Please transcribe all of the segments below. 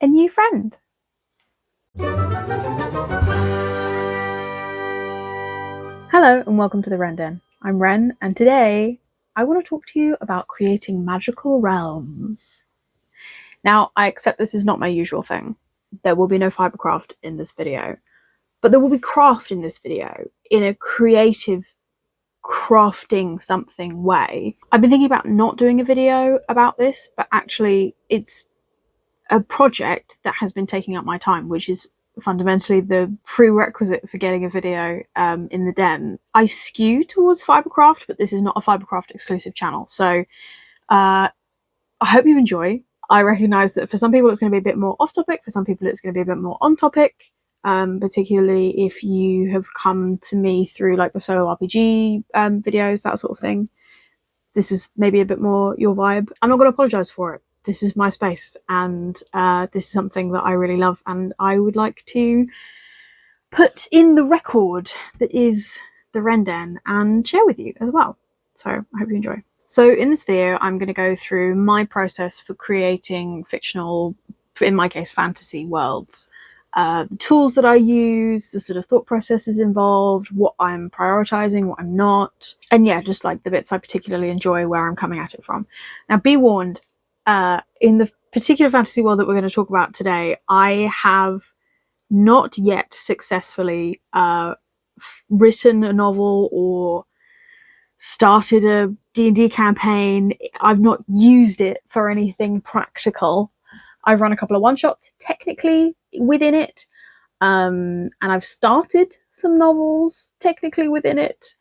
a new friend. Hello and welcome to the Ren Den. I'm Ren, and today I want to talk to you about creating magical realms. Now, I accept this is not my usual thing. There will be no fibercraft in this video, but there will be craft in this video in a creative crafting something way. I've been thinking about not doing a video about this, but actually it's a project that has been taking up my time, which is fundamentally the prerequisite for getting a video in the den. I skew towards fibercraft, but this is not a fibercraft exclusive channel, so I hope you enjoy. I recognize that for some people it's going to be a bit more off topic, for some people it's going to be a bit more on topic, particularly if you have come to me through like the solo RPG videos, that sort of thing. This is maybe a bit more your vibe. I'm not going to apologize for it. This is my space, and this is something that I really love, and I would like to put in the record that is the Ren Den and share with you as well. So I hope you enjoy. So in this video, I'm going to go through my process for creating fictional, in my case, fantasy worlds. The tools that I use, the sort of thought processes involved, what I'm prioritizing, what I'm not, and yeah, just like the bits I particularly enjoy, where I'm coming at it from. Now, be warned, in the particular fantasy world that we're going to talk about today, I have not yet successfully written a novel or started a D&D campaign. I've not used it for anything practical. I've run a couple of one-shots technically within it, and I've started some novels technically within it,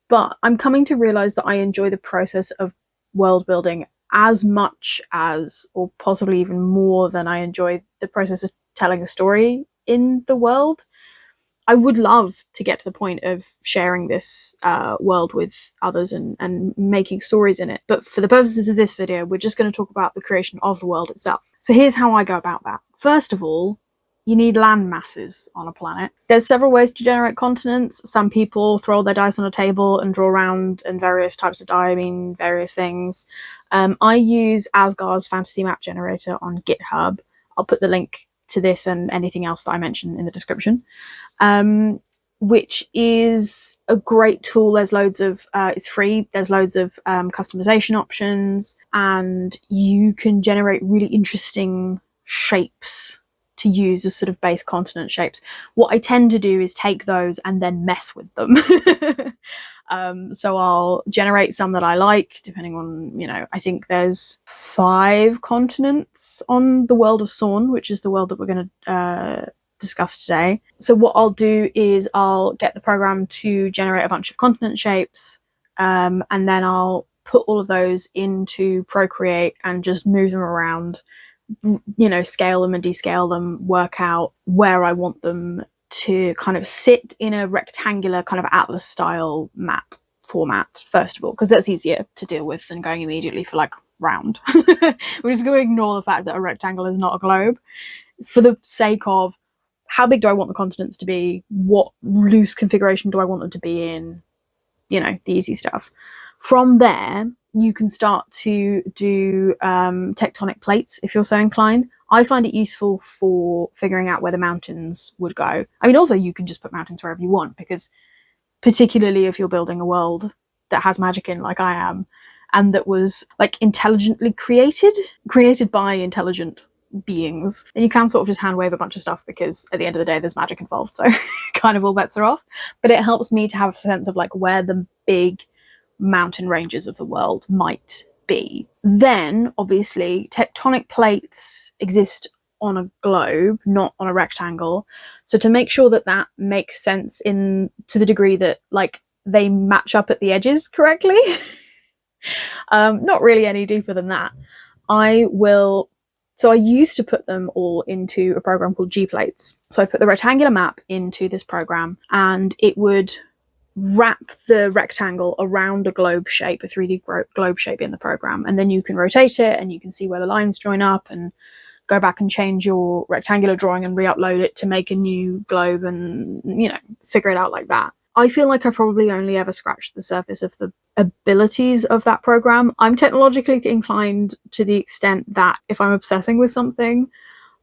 but I'm coming to realize that I enjoy the process of world building as much as, or possibly even more than, I enjoy the process of telling a story in the world. I would love to get to the point of sharing this world with others and making stories in it. But for the purposes of this video, we're just going to talk about the creation of the world itself. So here's how I go about that. First of all, you need land masses on a planet. There's several ways to generate continents. Some people throw their dice on a table and draw around, and various types of die mean various things. I use Asgard's fantasy map generator on GitHub. I'll put the link to this and anything else that I mention in the description. Which is a great tool. There's loads of, it's free, there's loads of customization options, and you can generate really interesting shapes to use as sort of base continent shapes. What I tend to do is take those and then mess with them. So I'll generate some that I like, depending on, you know, I think there's 5 continents on the world of Sorn, which is the world that we're going to discuss today. So what I'll do is I'll get the program to generate a bunch of continent shapes, and then I'll put all of those into Procreate and just move them around, you know, scale them and descale them, work out where I want them to kind of sit in a rectangular kind of atlas style map format, first of all, because that's easier to deal with than going immediately for like round. We're just going to ignore the fact that a rectangle is not a globe for the sake of how big do I want the continents to be, what loose configuration do I want them to be in, you know, the easy stuff. From there, you can start to do tectonic plates if you're so inclined. I find it useful for figuring out where the mountains would go. I mean, also you can just put mountains wherever you want, because particularly if you're building a world that has magic in, like I am, and that was like intelligently created by intelligent beings, and you can sort of just hand wave a bunch of stuff, because at the end of the day there's magic involved, so kind of all bets are off. But it helps me to have a sense of like where the big mountain ranges of the world might be. Then obviously tectonic plates exist on a globe, not on a rectangle, so to make sure that that makes sense in to the degree that like they match up at the edges correctly, not really any deeper than that, so I used to put them all into a program called G-Plates. So I put the rectangular map into this program, and it would wrap the rectangle around a globe shape, a 3D globe shape in the program, and then you can rotate it and you can see where the lines join up and go back and change your rectangular drawing and re-upload it to make a new globe, and, you know, figure it out like that. I feel like I probably only ever scratched the surface of the abilities of that program. I'm technologically inclined to the extent that if I'm obsessing with something,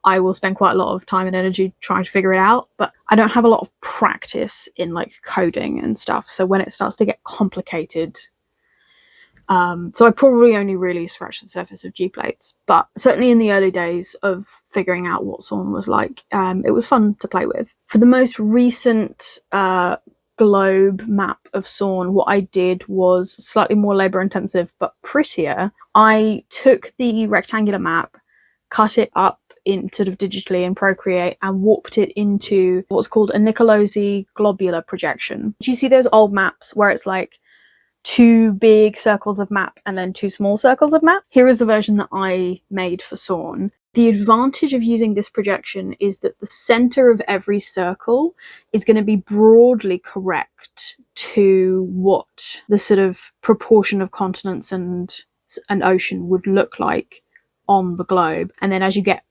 I will spend quite a lot of time and energy trying to figure it out, but I don't have a lot of practice in like coding and stuff. So when it starts to get complicated, so I probably only really scratched the surface of G-plates, but certainly in the early days of figuring out what Sorn was like, it was fun to play with. For the most recent globe map of Sorn, what I did was slightly more labor intensive but prettier. I took the rectangular map, cut it up in sort of digitally in Procreate, and warped it into what's called a Nicolosi globular projection. Do you see those old maps where it's like 2 big circles of map and then 2 small circles of map? Here is the version that I made for Sorn. The advantage of using this projection is that the center of every circle is going to be broadly correct to what the sort of proportion of continents and an ocean would look like on the globe. And then as you get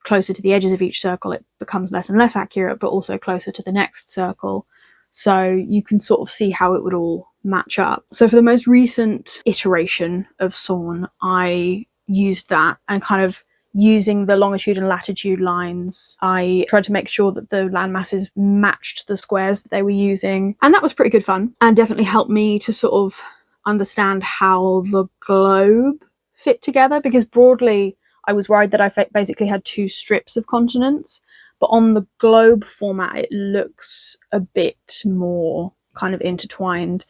closer to the edges of each circle, it becomes less and less accurate, but also closer to the next circle. So you can sort of see how it would all match up. So for the most recent iteration of Sorn, I used that, and kind of using the longitude and latitude lines, I tried to make sure that the landmasses matched the squares that they were using. And that was pretty good fun, and definitely helped me to sort of understand how the globe fit together, because broadly I was worried that I basically had 2 strips of continents, but on the globe format it looks a bit more kind of intertwined,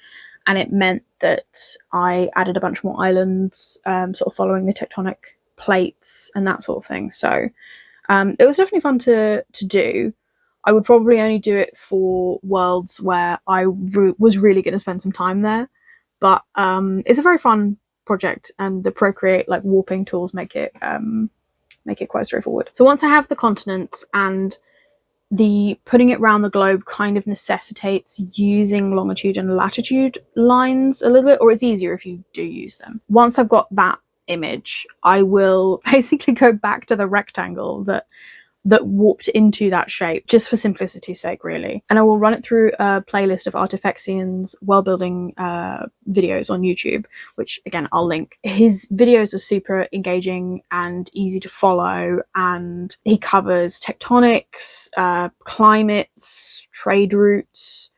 and it meant that I added a bunch more islands, sort of following the tectonic plates and that sort of thing. So it was definitely fun to do. I would probably only do it for worlds where I was really going to spend some time there, but it's a very fun project, and the Procreate like warping tools make it quite straightforward. So once I have the continents, and the putting it around the globe kind of necessitates using longitude and latitude lines a little bit, or it's easier if you do use them. Once I've got that image, I will basically go back to the rectangle that warped into that shape, just for simplicity's sake, really. And I will run it through a playlist of Artifexian's Worldbuilding videos on YouTube, which again, I'll link. His videos are super engaging and easy to follow, and he covers tectonics, climates, trade routes,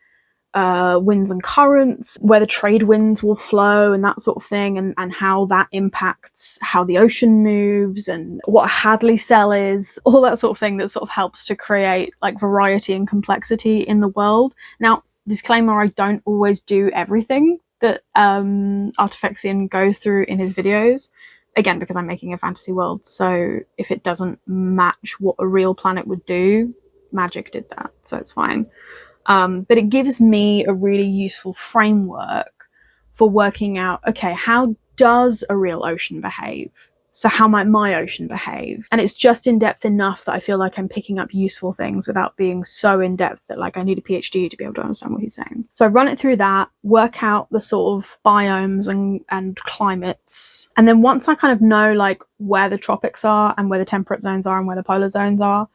winds and currents, where the trade winds will flow and that sort of thing, and how that impacts how the ocean moves, and what a Hadley cell is, all that sort of thing that sort of helps to create like variety and complexity in the world. Now, disclaimer, I don't always do everything that Artifexian goes through in his videos, again, because I'm making a fantasy world, so if it doesn't match what a real planet would do, magic did that, so it's fine. But it gives me a really useful framework for working out, okay, how does a real ocean behave? So how might my ocean behave? And it's just in depth enough that I feel like I'm picking up useful things without being so in depth that like I need a PhD to be able to understand what he's saying. So I run it through that, work out the sort of biomes and climates. And then once I kind of know like where the tropics are and where the temperate zones are and where the polar zones are,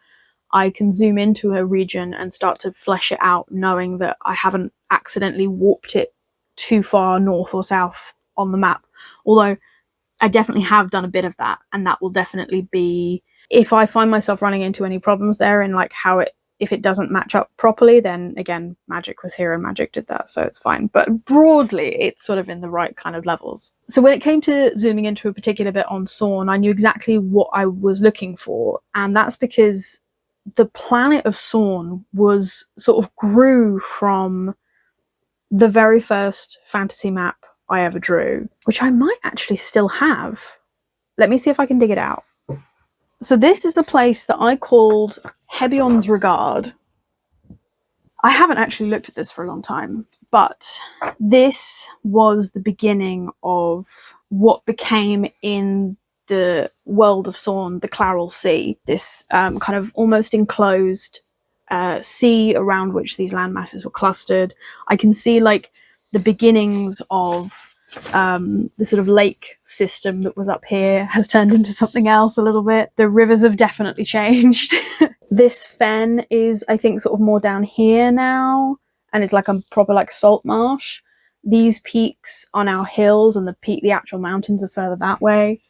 I can zoom into a region and start to flesh it out, knowing that I haven't accidentally warped it too far north or south on the map. Although I definitely have done a bit of that, and that will definitely be, if I find myself running into any problems there and like how it, if it doesn't match up properly, then again, magic was here and magic did that, so it's fine. But broadly, it's sort of in the right kind of levels. So when it came to zooming into a particular bit on Sorn, I knew exactly what I was looking for, and that's because the planet of Sorn was sort of grew from the very first fantasy map I ever drew, which I might actually still have. Let me see if I can dig it out. So this is the place that I called Hebion's Regard. I haven't actually looked at this for a long time, but this was the beginning of what became in the world of Sorn, the Claral Sea, this kind of almost enclosed sea around which these landmasses were clustered. I can see like the beginnings of the sort of lake system that was up here has turned into something else a little bit. The rivers have definitely changed. This fen is, I think, sort of more down here now, and it's like a proper like salt marsh. These peaks are now hills, and the actual mountains are further that way.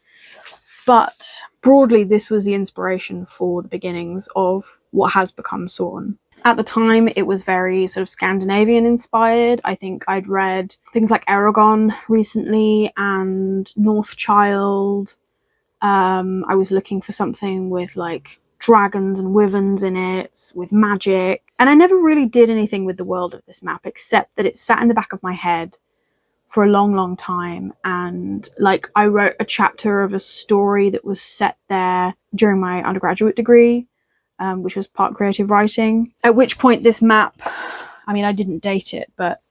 But broadly, this was the inspiration for the beginnings of what has become Sorn. At the time, it was very sort of Scandinavian inspired. I think I'd read things like Aragon recently and Northchild. I was looking for something with like dragons and wyverns in it, with magic. And I never really did anything with the world of this map, except that it sat in the back of my head for a long, long time. And like I wrote a chapter of a story that was set there during my undergraduate degree, which was part creative writing. At which point this map, I mean, I didn't date it, but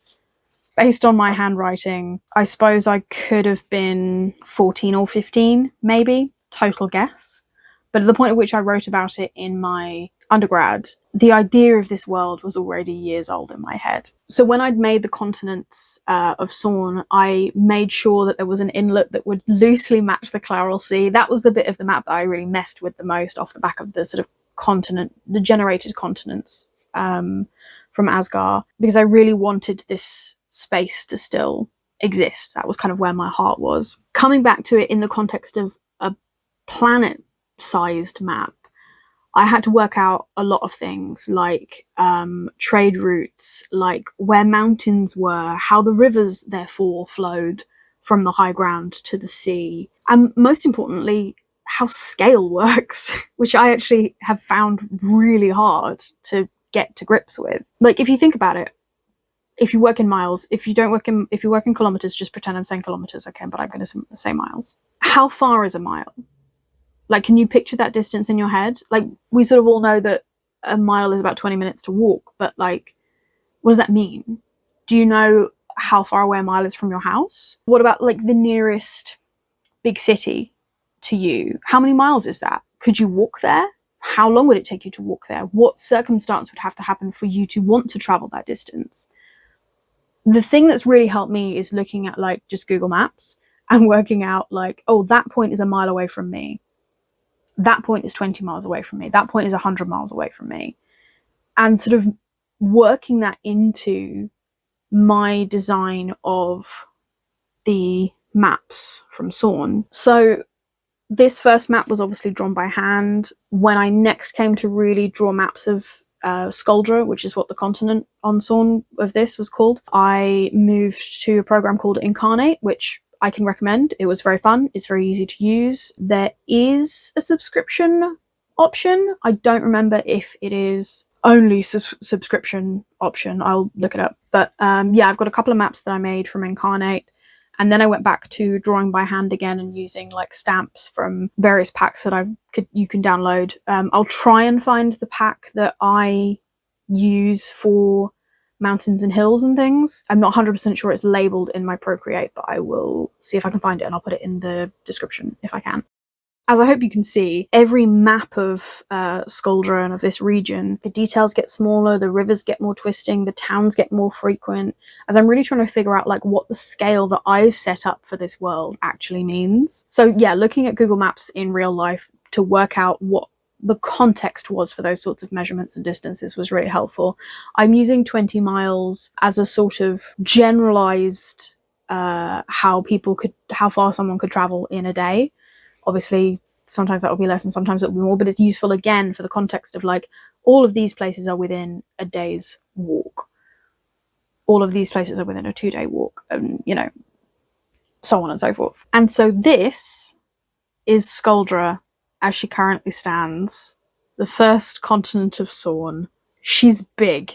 based on my handwriting, I suppose I could have been 14 or 15, maybe, total guess. But at the point at which I wrote about it in my undergrad, the idea of this world was already years old in my head. So when I'd made the continents of Sorn, I made sure that there was an inlet that would loosely match the Claral Sea. That was the bit of the map that I really messed with the most, off the back of the sort of continent, the generated continents from Asgard, because I really wanted this space to still exist. That was kind of where my heart was. Coming back to it in the context of a planet-sized map, I had to work out a lot of things, like trade routes, like where mountains were, how the rivers therefore flowed from the high ground to the sea, and most importantly, how scale works, which I actually have found really hard to get to grips with. Like, if you think about it, if you work in miles, if you work in kilometers, just pretend I'm saying kilometers, okay, but I'm going to say miles. How far is a mile? Like, can you picture that distance in your head? Like, we sort of all know that a mile is about 20 minutes to walk, but like, what does that mean? Do you know how far away a mile is from your house? What about like the nearest big city to you? How many miles is that? Could you walk there? How long would it take you to walk there? What circumstance would have to happen for you to want to travel that distance? The thing that's really helped me is looking at like just Google Maps and working out like, oh, that point is a mile away from me. That point is 20 miles away from me. That point is 100 miles away from me. And sort of working that into my design of the maps from Sorn. So this first map was obviously drawn by hand. When I next came to really draw maps of Skuldra, which is what the continent on Sorn of this was called, I moved to a program called Incarnate, which I can recommend. It was very fun. It's very easy to use. There is a subscription option. I don't remember if it is only subscription option. I'll look it up. But yeah, I've got a couple of maps that I made from Incarnate. And then I went back to drawing by hand again and using like stamps from various packs that you can download. I'll try and find the pack that I use for mountains and hills and things. I'm not 100% sure it's labeled in my Procreate, but I will see if I can find it and I'll put it in the description if I can. As I hope you can see, every map of Skuldra and of this region, the details get smaller, the rivers get more twisting, the towns get more frequent, as I'm really trying to figure out like what the scale that I've set up for this world actually means. So yeah, looking at Google Maps in real life to work out what the context was for those sorts of measurements and distances was really helpful. I'm using 20 miles as a sort of generalized how far someone could travel in a day. Obviously, sometimes that will be less and sometimes it will be more, but it's useful again for the context of like, all of these places are within a day's walk. All of these places are within a 2-day walk, and you know, so on and so forth. And so this is Skuldra as she currently stands, the first continent of Sorn. She's big.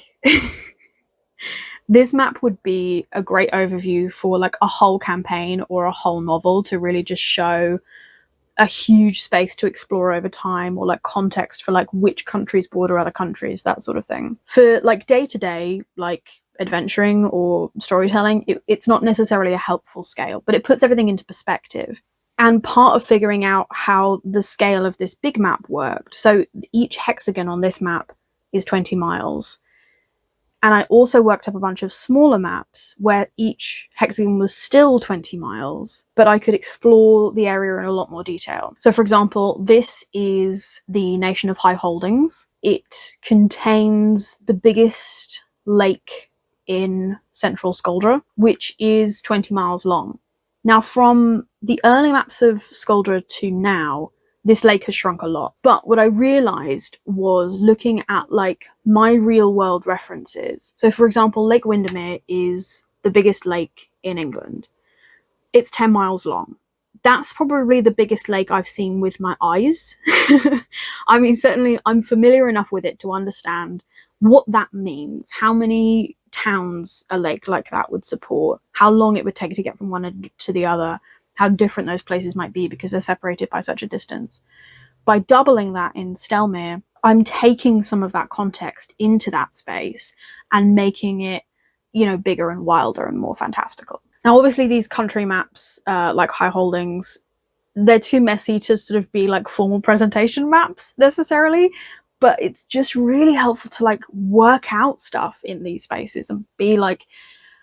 This map would be a great overview for like a whole campaign or a whole novel to really just show a huge space to explore over time, or like context for like which countries border other countries, that sort of thing. For like day-to-day like adventuring or storytelling, it's not necessarily a helpful scale, but it puts everything into perspective. And part of figuring out how the scale of this big map worked, so each hexagon on this map is 20 miles. And I also worked up a bunch of smaller maps where each hexagon was still 20 miles, but I could explore the area in a lot more detail. So for example, this is the Nation of High Holdings. It contains the biggest lake in central Skuldra, which is 20 miles long. Now, from the early maps of Skoldra to now, this lake has shrunk a lot. But what I realized was looking at like my real world references. So for example, Lake Windermere is the biggest lake in England. It's 10 miles long. That's probably the biggest lake I've seen with my eyes. I mean, certainly I'm familiar enough with it to understand what that means, how many towns a lake like that would support, how long it would take to get from one end to the other, how different those places might be because they're separated by such a distance. By doubling that in Stelmere, I'm taking some of that context into that space and making it, bigger and wilder and more fantastical. Now, obviously, these country maps, like High Holdings, they're too messy to sort of be like formal presentation maps necessarily, but it's just really helpful to like work out stuff in these spaces and be like,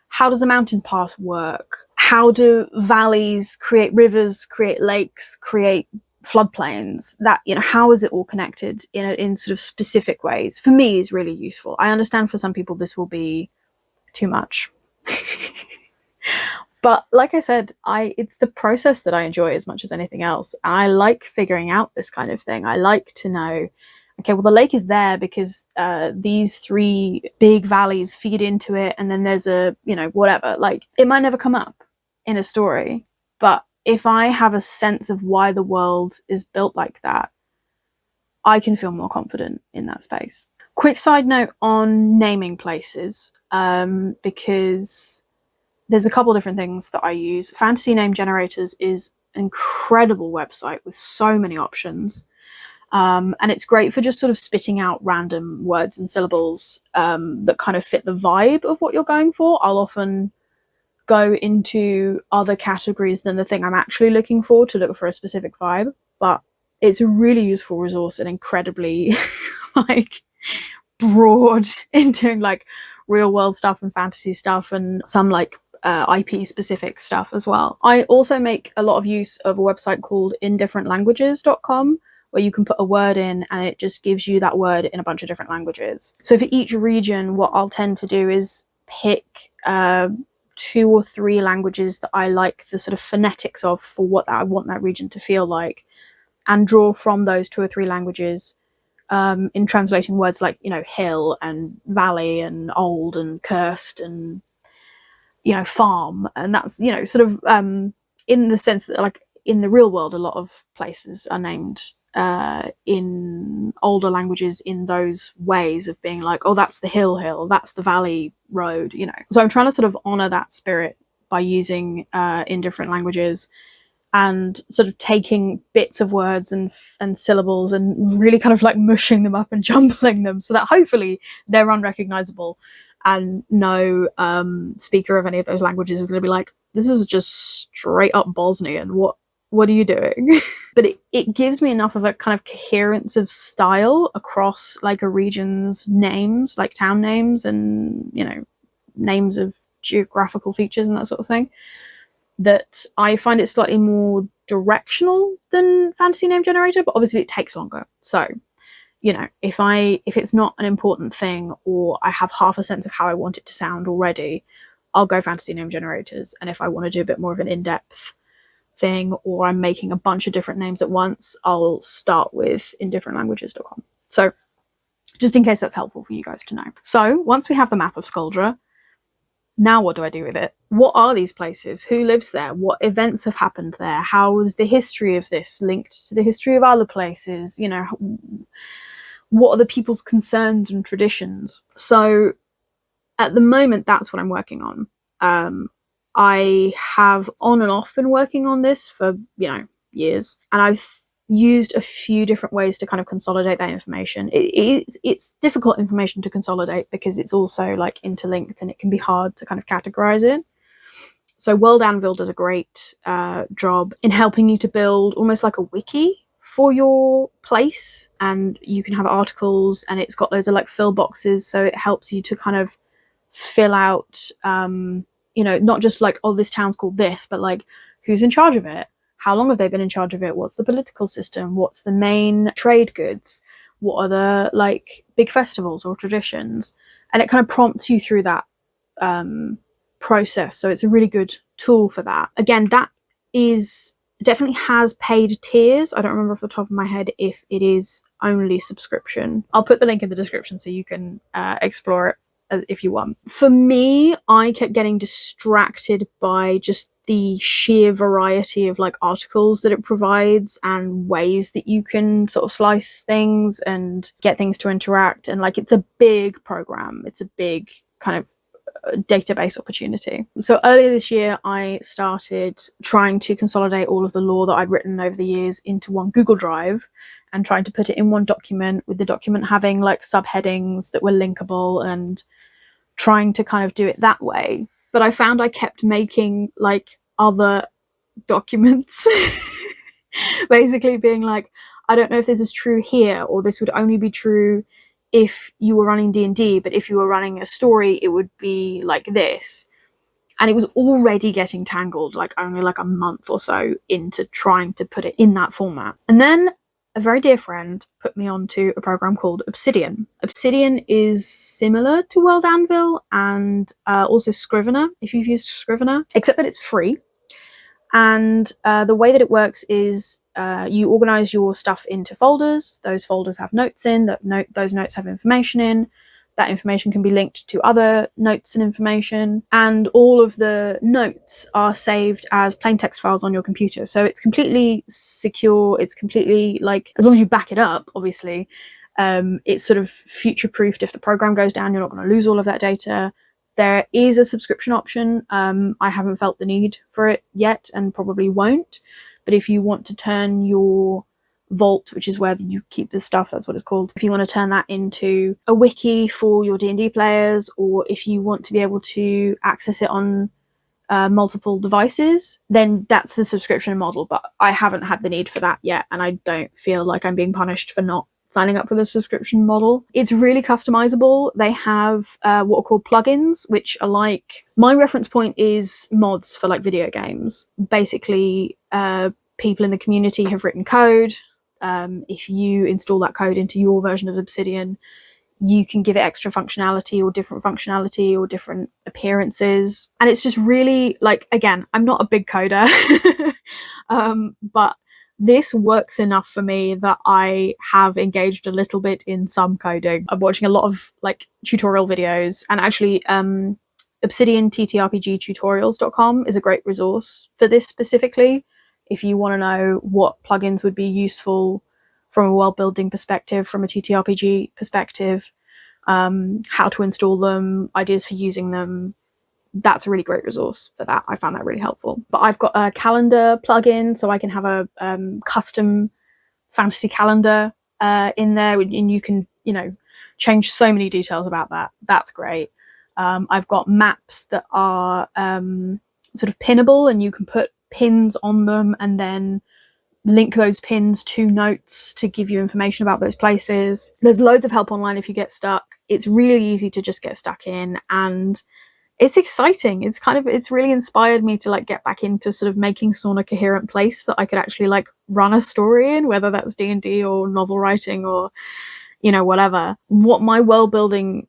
how does a mountain pass work? How do valleys create rivers, create lakes, create floodplains? That, how is it all connected in sort of specific ways? For me, is really useful. I understand for some people this will be too much. But like I said, it's the process that I enjoy as much as anything else. I like figuring out this kind of thing. I like to know, okay, well, the lake is there because these 3 big valleys feed into it, and then there's a, whatever. Like, it might never come up in a story, but if I have a sense of why the world is built like that, I can feel more confident in that space. Quick side note on naming places, because there's a couple different things that I use. Fantasy Name Generators is an incredible website with so many options. And it's great for just sort of spitting out random words and syllables that kind of fit the vibe of what you're going for. I'll often go into other categories than the thing I'm actually looking for to look for a specific vibe. But it's a really useful resource and incredibly like broad in doing like real world stuff and fantasy stuff and some like IP specific stuff as well. I also make a lot of use of a website called indifferentlanguages.com, where you can put a word in and it just gives you that word in a bunch of different languages. So for each region, what I'll tend to do is pick 2 or 3 languages that I like the sort of phonetics of for what I want that region to feel like, and draw from those 2 or 3 languages in translating words like, hill and valley and old and cursed and, farm. And that's, sort of in the sense that like in the real world, a lot of places are named in older languages in those ways of being like, oh, that's the hill, that's the valley road, So I'm trying to sort of honor that spirit by using in different languages and sort of taking bits of words and syllables and really kind of like mushing them up and jumbling them so that hopefully they're unrecognizable, and no speaker of any of those languages is going to be like, this is just straight up Bosnian. What are you doing? But it gives me enough of a kind of coherence of style across like a region's names, like town names and, names of geographical features and that sort of thing, that I find it slightly more directional than Fantasy Name Generator, but obviously it takes longer. So, if it's not an important thing or I have half a sense of how I want it to sound already, I'll go Fantasy Name Generators. And if I want to do a bit more of an in-depth thing, or I'm making a bunch of different names at once, I'll start with indifferentlanguages.com. So just in case that's helpful for you guys to know. So once we have the map of Skoldra, now what do I do with it? What are these places? Who lives there? What events have happened there? How is the history of this linked to the history of other places? What are the people's concerns and traditions? So at the moment, that's what I'm working on. I have on and off been working on this for, years, and I've used a few different ways to kind of consolidate that information. It's difficult information to consolidate because it's also like interlinked and it can be hard to kind of categorize it. So World Anvil does a great job in helping you to build almost like a wiki for your place, and you can have articles and it's got loads of like fill boxes, so it helps you to kind of fill out not just like, oh, this town's called this, but like who's in charge of it, how long have they been in charge of it, what's the political system, what's the main trade goods, what are the like big festivals or traditions, and it kind of prompts you through that process. So it's a really good tool for that. Again, that is definitely has paid tiers. I don't remember off the top of my head if it is only subscription. I'll put the link in the description so you can explore it if you want. For me, I kept getting distracted by just the sheer variety of like articles that it provides and ways that you can sort of slice things and get things to interact. And like, it's a big program. It's a big kind of database opportunity. So earlier this year, I started trying to consolidate all of the lore that I'd written over the years into one Google Drive and trying to put it in one document, with the document having like subheadings that were linkable, and trying to kind of do it that way. But I found I kept making like other documents basically being like, I don't know if this is true here, or this would only be true if you were running D&D, but if you were running a story, it would be like this. And it was already getting tangled, like only like a month or so into trying to put it in that format. And then a very dear friend put me onto a program called Obsidian. Obsidian is similar to World Anvil and also Scrivener, if you've used Scrivener, except that it's free. And the way that it works is you organize your stuff into folders. Those folders have notes in, those notes have information in. That information can be linked to other notes and information. And all of the notes are saved as plain text files on your computer. So it's completely secure. It's completely like, as long as you back it up, obviously, it's sort of future-proofed. If the program goes down, you're not going to lose all of that data. There is a subscription option. I haven't felt the need for it yet and probably won't. But if you want to turn your vault, which is where you keep the stuff, that's what it's called, if you want to turn that into a wiki for your D&D players, or if you want to be able to access it on multiple devices, then that's the subscription model. But I haven't had the need for that yet, and I don't feel like I'm being punished for not signing up for the subscription model. It's really customizable. They have what are called plugins, which are like, my reference point is mods for like video games. Basically, people in the community have written code. If you install that code into your version of Obsidian, you can give it extra functionality or different appearances. And it's just really like, again, I'm not a big coder, but this works enough for me that I have engaged a little bit in some coding. I'm watching a lot of like tutorial videos, and actually Obsidian TTRPGtutorials.com is a great resource for this specifically. If you want to know what plugins would be useful from a world building perspective, from a TTRPG perspective, how to install them, ideas for using them, that's a really great resource for that. I found that really helpful. But I've got a calendar plugin, so I can have a custom fantasy calendar in there, and you can, change so many details about that. That's great. I've got maps that are sort of pinnable, and you can put pins on them and then link those pins to notes to give you information about those places. There's loads of help online if you get stuck. It's really easy to just get stuck in, and it's exciting. It's really inspired me to like get back into sort of making Sorn a coherent place that I could actually like run a story in, whether that's D&D or novel writing or, whatever. What my world building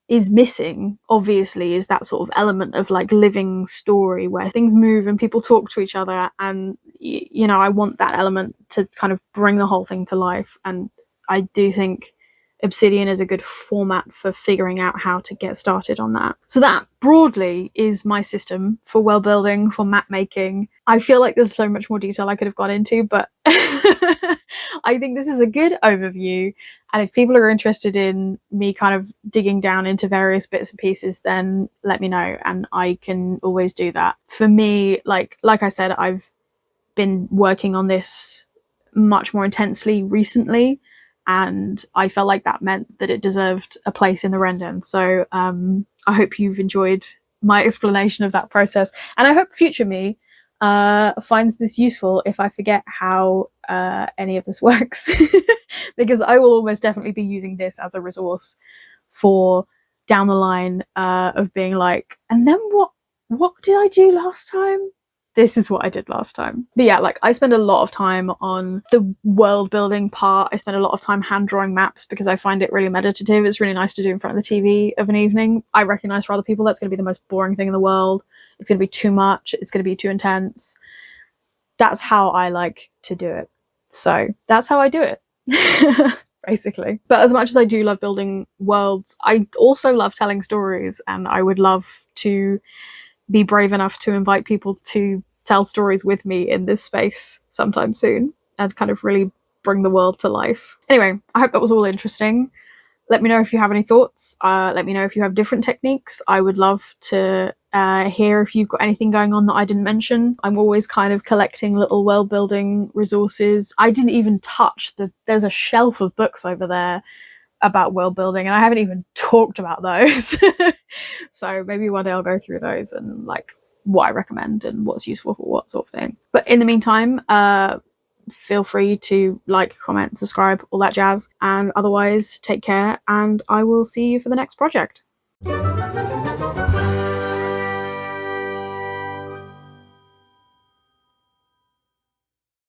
is missing, obviously, is that sort of element of like living story where things move and people talk to each other. And, I want that element to kind of bring the whole thing to life. And I do think Obsidian is a good format for figuring out how to get started on that. So that broadly is my system for world building, for map making. I feel like there's so much more detail I could have gone into, but I think this is a good overview. And if people are interested in me kind of digging down into various bits and pieces, then let me know and I can always do that. For me, like I said, I've been working on this much more intensely recently, and I felt like that meant that it deserved a place in the Rendon. So I hope you've enjoyed my explanation of that process, and I hope future me finds this useful if I forget how any of this works, because I will almost definitely be using this as a resource for down the line of being like, and then what did I do last time? This is what I did last time. But yeah, like I spend a lot of time on the world building part. I spend a lot of time hand drawing maps because I find it really meditative. It's really nice to do in front of the TV of an evening. I recognize for other people that's going to be the most boring thing in the world. It's going to be too much. It's going to be too intense. that's how I like to do it. So that's how I do it. Basically. But as much as I do love building worlds, I also love telling stories, and I would love to be brave enough to invite people to tell stories with me in this space sometime soon and kind of really bring the world to life. Anyway, I hope that was all interesting. Let me know if you have any thoughts. Let me know if you have different techniques. I would love to hear if you've got anything going on that I didn't mention. I'm always kind of collecting little world building resources. I didn't even touch there's a shelf of books over there about world building, and I haven't even talked about those. So maybe one day I'll go through those and like what I recommend and what's useful for what sort of thing. But in the meantime, feel free to like, comment, subscribe, all that jazz. And otherwise, take care, and I will see you for the next project.